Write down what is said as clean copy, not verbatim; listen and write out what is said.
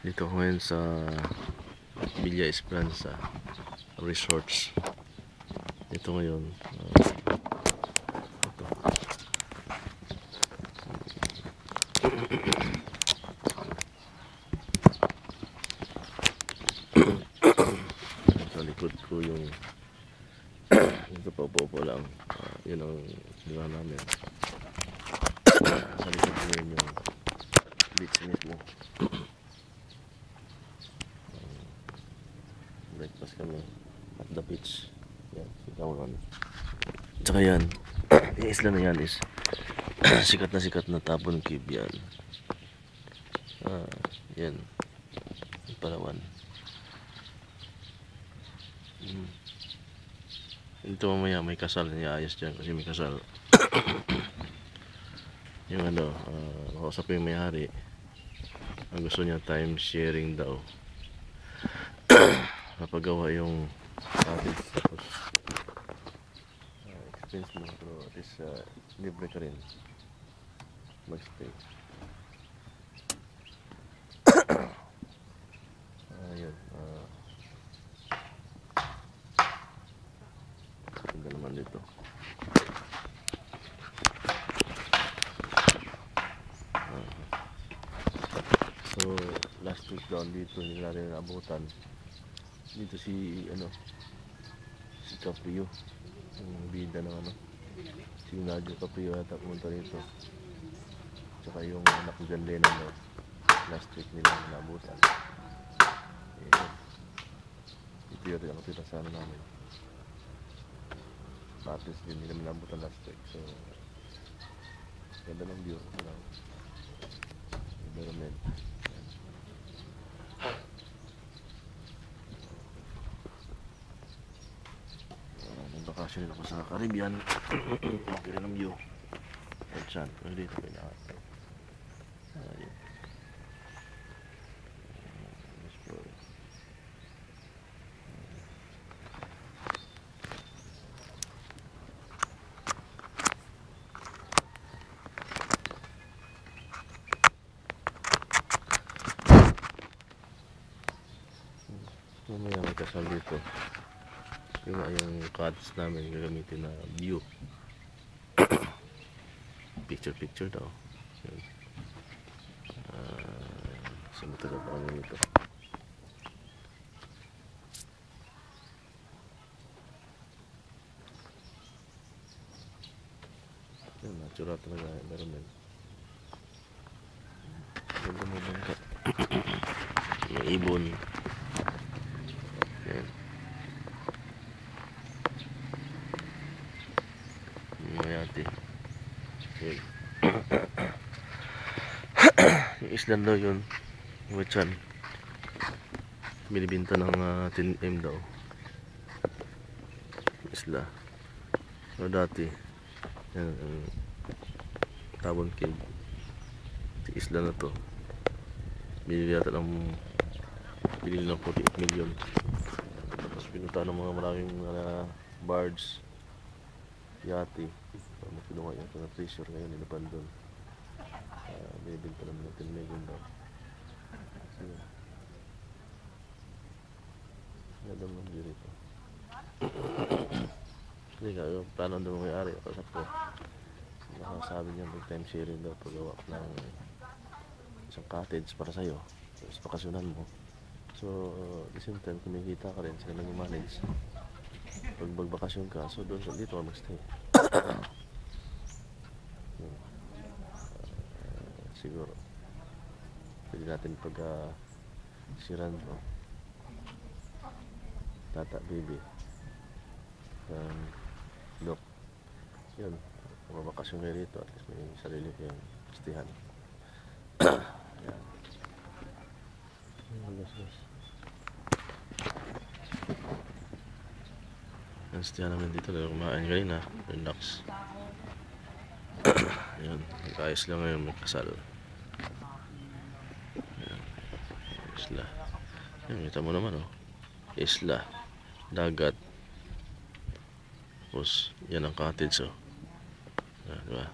Dito ko ngayon sa Villa Esperanza Resorts. Ito ngayon ito. Sa likod ko yung ito pa po lang yun ang diba namin. Sa likod ko yun yung beach mismo. Breakfast kami at the beach. Yan, Sigawan. Tsaka yan, yung isla na yan is sikat na Tabon Cave yan. Yan, Palawan. Ito mamaya may kasal, niayos dyan kasi may kasal. Yung ano, makausap yung may-ari. Ang gusto niya time sharing daw. Napagawa yung cottage, tapos expense mo, pero at least libre ka rin mag-stay. Ayun, ganda naman dito. So last week down dito hindi natin naabutan. Dito si si Caprio, yung bida ng si Nadio Caprio yata pumunta dito. Tsaka yung anak ko John Lennon last week nila naabutan. Ito yun ang kapita sa namin. Batis din nila naabutan last week. So ganda ng view. Environment. Bakasyon ako sa Caribbean. Okay rin ang view. At saan? Pero dito pinaka. Ayun. Mamaya may kasal dito. Yung cards namin gagamitin na view. Picture daw. Sa matagal pa kami nito. Yan, natural talaga environment. Ganda mo bangka. Yung ibon. Yan. Mayati. Yun. Yung isla daw yun. Wachan. Binibinta ng 10M daw. Isla. So dati yan ang Tabon Cave. Yung isla na to binili yata ng 48 million. Tapos pinunta ng mga maraming barge, yate. Kinuha niya ito na treasure ngayon, nilaban doon. Binibinta naman ng 10 million daw. So, ganda mo ng view rito. Hindi ka, yung plano doon may-ari. Kasi po, nakasabi niya mag time sharing daw paggawa ng isang cottage para sa'yo. Tapos bakasyonan mo. So, at the same time, kumikita ka rin, sila nang i-manage. Pag magbakasyon ka, so doon dito ka magstay. Siguro pwede natin pag siran mo Tata Baby Dok yun, mabakasyon kayo rito at least may sarili kayong pastihan. Yan. Ang pastihan namin dito dahil kumain kayo na relax. Yan, nag-ayos lang ngayon, may kasal. Isla. Yan, kita mo naman isla, dagat, tapos yan ang cottage diba?